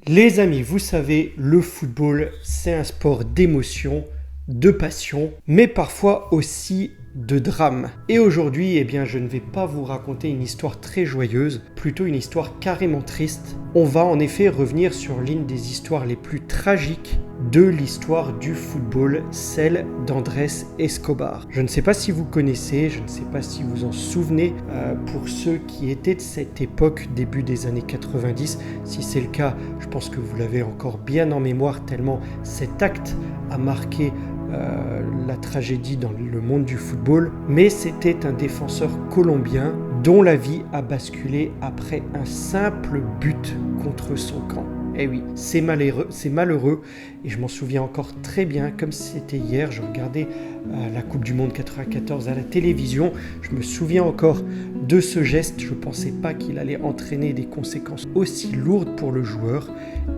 Les amis, vous savez, le football, c'est un sport d'émotion, de passion, mais parfois aussi de drame. Et aujourd'hui, je ne vais pas vous raconter une histoire très joyeuse, plutôt une histoire carrément triste. On va en effet revenir sur l'une des histoires les plus tragiques de l'histoire du football, celle d'Andrés Escobar. Je ne sais pas si vous connaissez, je ne sais pas si vous en souvenez, pour ceux qui étaient de cette époque, début des années 90, si c'est le cas, je pense que vous l'avez encore bien en mémoire, tellement cet acte a marqué la tragédie dans le monde du football, mais c'était un défenseur colombien dont la vie a basculé après un simple but contre son camp. Eh oui, c'est malheureux et je m'en souviens encore très bien, comme si c'était hier. Je regardais la Coupe du Monde 94 à la télévision. Je me souviens encore de ce geste. Je ne pensais pas qu'il allait entraîner des conséquences aussi lourdes pour le joueur.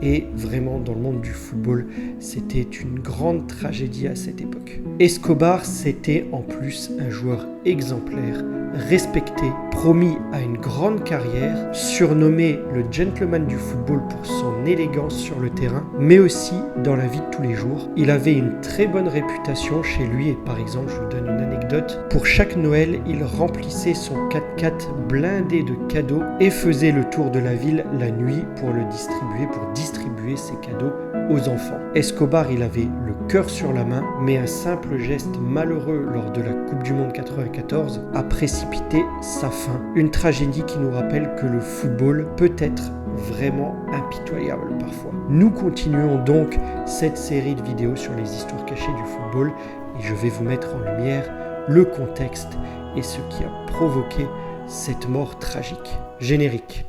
Et vraiment, dans le monde du football, c'était une grande tragédie à cette époque. Escobar, c'était en plus un joueur exemplaire, respecté, promis à une grande carrière, surnommé le gentleman du football pour son élégance sur le terrain, mais aussi dans la vie de tous les jours. Il avait une très bonne réputation chez lui et par exemple, je vous donne une anecdote, pour chaque Noël, il remplissait son 4x4 blindé de cadeaux et faisait le tour de la ville la nuit pour distribuer ses cadeaux aux enfants. Escobar, il avait le cœur sur la main, mais un simple geste malheureux lors de la Coupe du Monde 94 a précipité sa fin. Une tragédie qui nous rappelle que le football peut être vraiment impitoyable parfois. Nous continuons donc cette série de vidéos sur les histoires cachées du football et je vais vous mettre en lumière le contexte et ce qui a provoqué cette mort tragique. Générique.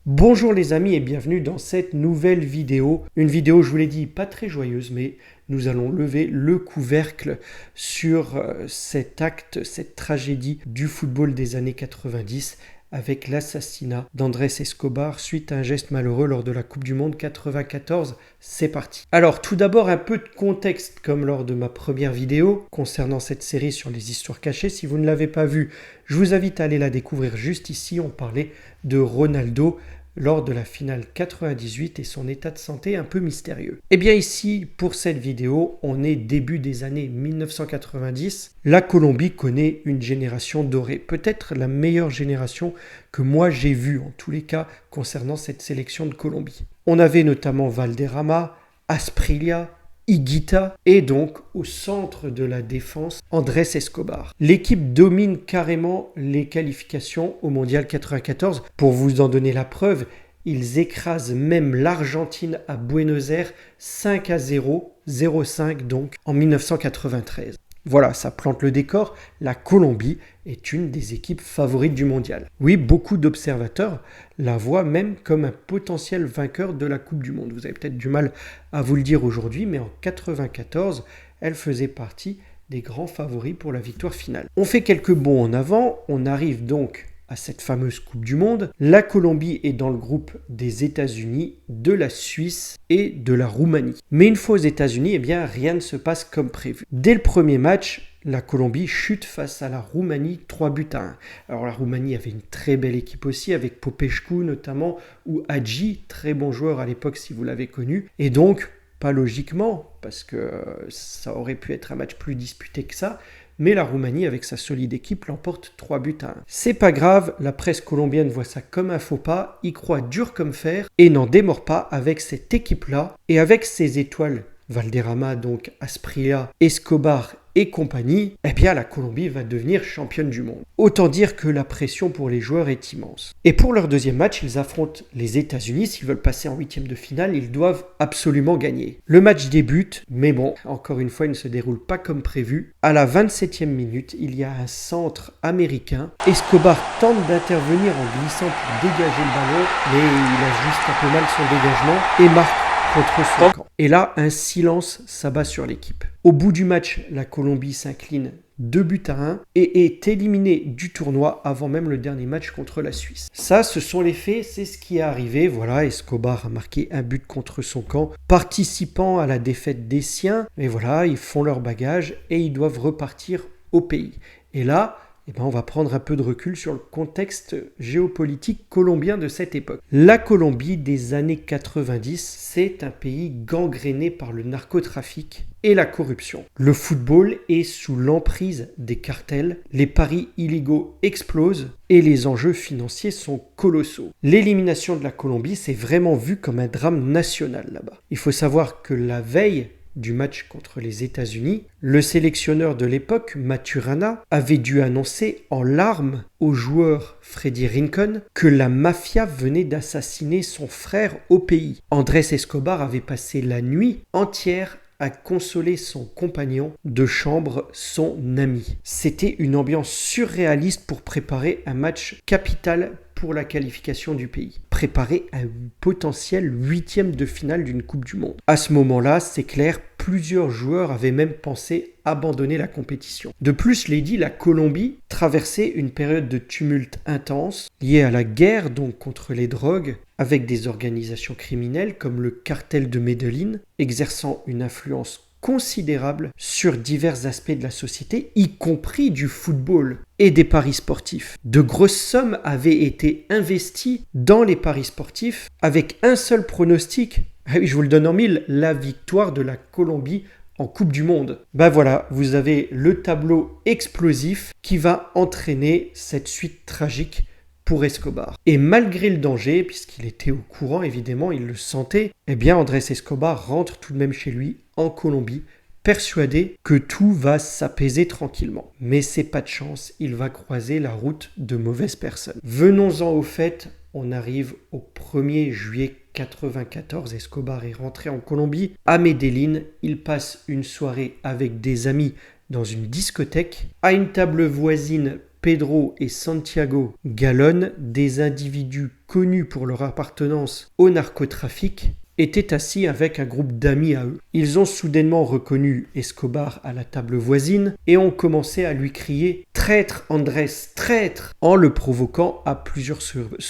Bonjour les amis et bienvenue dans cette nouvelle vidéo. Une vidéo, je vous l'ai dit, pas très joyeuse, mais nous allons lever le couvercle sur cet acte, cette tragédie du football des années 90 avec l'assassinat d'Andrés Escobar suite à un geste malheureux lors de la Coupe du Monde 94. C'est parti. Alors tout d'abord un peu de contexte comme lors de ma première vidéo concernant cette série sur les histoires cachées. Si vous ne l'avez pas vue, je vous invite à aller la découvrir juste ici. On parlait de Ronaldo lors de la finale 98 et son état de santé un peu mystérieux. Et bien ici, pour cette vidéo, on est début des années 1990. La Colombie connaît une génération dorée, peut-être la meilleure génération que moi j'ai vue, en tous les cas, concernant cette sélection de Colombie. On avait notamment Valderrama, Asprilla, Higuita et donc au centre de la défense, Andrés Escobar. L'équipe domine carrément les qualifications au Mondial 94. Pour vous en donner la preuve, ils écrasent même l'Argentine à Buenos Aires 5-0, 0-5 donc, en 1993. Voilà, ça plante le décor. La Colombie est une des équipes favorites du mondial. Oui, beaucoup d'observateurs la voient même comme un potentiel vainqueur de la Coupe du Monde. Vous avez peut-être du mal à vous le dire aujourd'hui, mais en 1994, elle faisait partie des grands favoris pour la victoire finale. On fait quelques bonds en avant, on arrive donc à cette fameuse Coupe du Monde. La Colombie est dans le groupe des États-Unis, de la Suisse et de la Roumanie. Mais une fois aux États-Unis, rien ne se passe comme prévu. Dès le premier match, la Colombie chute face à la Roumanie 3-1. Alors la Roumanie avait une très belle équipe aussi, avec Popescu notamment, ou Hadji, très bon joueur à l'époque si vous l'avez connu. Et donc, pas logiquement, parce que ça aurait pu être un match plus disputé que ça, mais la Roumanie, avec sa solide équipe, l'emporte 3-1. C'est pas grave, la presse colombienne voit ça comme un faux pas, y croit dur comme fer et n'en démord pas avec cette équipe-là et avec ses étoiles. Valderrama, donc Asprilla, Escobar et compagnie, la Colombie va devenir championne du monde. Autant dire que la pression pour les joueurs est immense. Et pour leur deuxième match, ils affrontent les États-Unis. S'ils veulent passer en huitième de finale, ils doivent absolument gagner. Le match débute, mais bon, encore une fois, il ne se déroule pas comme prévu. À la 27e minute, il y a un centre américain. Escobar tente d'intervenir en glissant pour dégager le ballon, mais il ajuste un peu mal son dégagement et marque contre son camp. Et là, un silence s'abat sur l'équipe. Au bout du match, la Colombie s'incline 2-1 et est éliminé du tournoi avant même le dernier match contre la Suisse. Ça, ce sont les faits, c'est ce qui est arrivé. Voilà, Escobar a marqué un but contre son camp, participant à la défaite des siens. Et voilà, ils font leur bagage et ils doivent repartir au pays. Et là, on va prendre un peu de recul sur le contexte géopolitique colombien de cette époque. La Colombie des années 90, c'est un pays gangréné par le narcotrafic et la corruption. Le football est sous l'emprise des cartels, les paris illégaux explosent et les enjeux financiers sont colossaux. L'élimination de la Colombie s'est vraiment vue comme un drame national là-bas. Il faut savoir que la veille du match contre les États-Unis, le sélectionneur de l'époque, Maturana, avait dû annoncer en larmes au joueur Freddy Rincón que la mafia venait d'assassiner son frère au pays. Andrés Escobar avait passé la nuit entière à consoler son compagnon de chambre, son ami. C'était une ambiance surréaliste pour préparer un match capital pour la qualification du pays. Préparer un potentiel 8e de finale d'une Coupe du Monde. À ce moment-là, c'est clair, plusieurs joueurs avaient même pensé abandonner la compétition. De plus, la Colombie traversait une période de tumulte intense liée à la guerre donc contre les drogues, avec des organisations criminelles comme le cartel de Medellín, exerçant une influence considérable sur divers aspects de la société, y compris du football et des paris sportifs. De grosses sommes avaient été investies dans les paris sportifs avec un seul pronostic. Ah oui, je vous le donne en mille, la victoire de la Colombie en Coupe du Monde. Voilà, vous avez le tableau explosif qui va entraîner cette suite tragique pour Escobar. Et malgré le danger, puisqu'il était au courant, évidemment, il le sentait, Andrés Escobar rentre tout de même chez lui, en Colombie, persuadé que tout va s'apaiser tranquillement. Mais c'est pas de chance, il va croiser la route de mauvaises personnes. Venons-en au fait, on arrive au 1er juillet 1994, Escobar est rentré en Colombie, à Medellín. Il passe une soirée avec des amis dans une discothèque. À une table voisine, Pedro et Santiago Galón, des individus connus pour leur appartenance au narcotrafic, étaient assis avec un groupe d'amis à eux. Ils ont soudainement reconnu Escobar à la table voisine et ont commencé à lui crier « Traître, Andrés, traître !» en le provoquant à plusieurs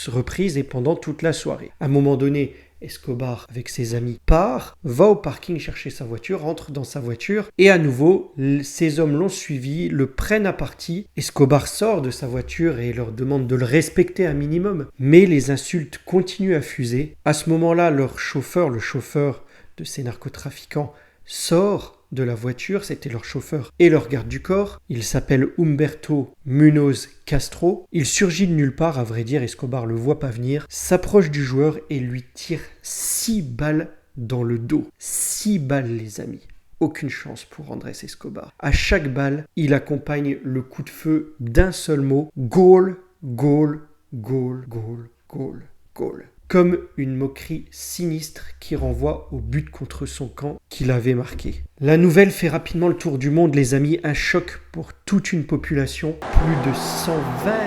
reprises et pendant toute la soirée. À un moment donné, Escobar, avec ses amis, part, va au parking chercher sa voiture, rentre dans sa voiture et à nouveau, ces hommes l'ont suivi, le prennent à partie. Escobar sort de sa voiture et leur demande de le respecter un minimum. Mais les insultes continuent à fuser. À ce moment-là, leur chauffeur, le chauffeur de ces narcotrafiquants, sort de la voiture, c'était leur chauffeur et leur garde du corps. Il s'appelle Humberto Munoz Castro. Il surgit de nulle part, à vrai dire, Escobar le voit pas venir, s'approche du joueur et lui tire 6 balles dans le dos. 6 balles, les amis. Aucune chance pour Andrés Escobar. À chaque balle, il accompagne le coup de feu d'un seul mot, goal, goal, goal, goal, goal, goal. Comme une moquerie sinistre qui renvoie au but contre son camp qu'il avait marqué. La nouvelle fait rapidement le tour du monde, les amis, un choc pour toute une population. Plus de 120 000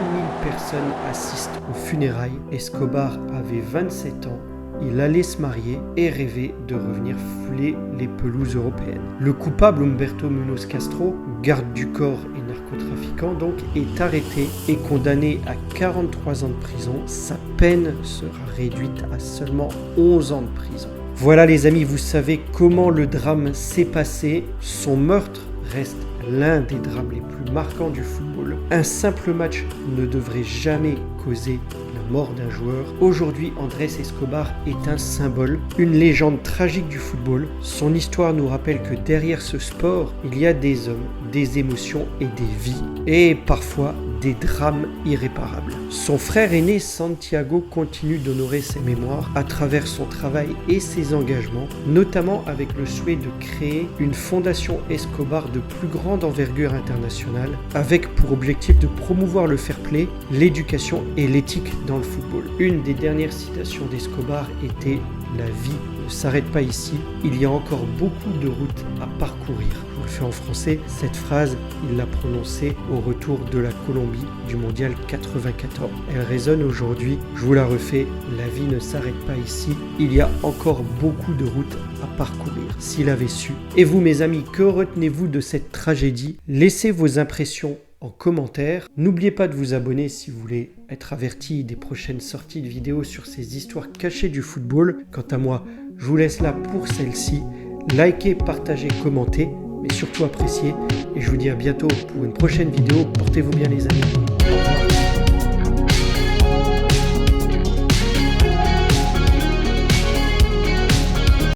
personnes assistent aux funérailles. Escobar avait 27 ans. Il allait se marier et rêvait de revenir fouler les pelouses européennes. Le coupable, Humberto Munoz Castro, garde du corps et narcotrafiquant, donc, est arrêté et condamné à 43 ans de prison. Sa peine sera réduite à seulement 11 ans de prison. Voilà les amis, vous savez comment le drame s'est passé. Son meurtre reste l'un des drames les plus marquants du football. Un simple match ne devrait jamais causer la mort d'un joueur. Aujourd'hui, Andrés Escobar est un symbole, une légende tragique du football. Son histoire nous rappelle que derrière ce sport, il y a des hommes, des émotions et des vies. Et parfois, des drames irréparables. Son frère aîné Santiago continue d'honorer ses mémoires à travers son travail et ses engagements, notamment avec le souhait de créer une fondation Escobar de plus grande envergure internationale, avec pour objectif de promouvoir le fair play, l'éducation et l'éthique dans le football. Une des dernières citations d'Escobar était « La vie ne s'arrête pas ici, il y a encore beaucoup de routes à parcourir. Je vous le fais en français, cette phrase, il l'a prononcée au retour de la Colombie du mondial 94. Elle résonne aujourd'hui, je vous la refais, la vie ne s'arrête pas ici, il y a encore beaucoup de routes à parcourir. S'il avait su. Et vous mes amis, que retenez-vous de cette tragédie? Laissez vos impressions en commentaire. N'oubliez pas de vous abonner si vous voulez être averti des prochaines sorties de vidéos sur ces histoires cachées du football. Quant à moi, je vous laisse là pour celle-ci. Likez, partagez, commentez, mais surtout appréciez. Et je vous dis à bientôt pour une prochaine vidéo. Portez-vous bien les amis.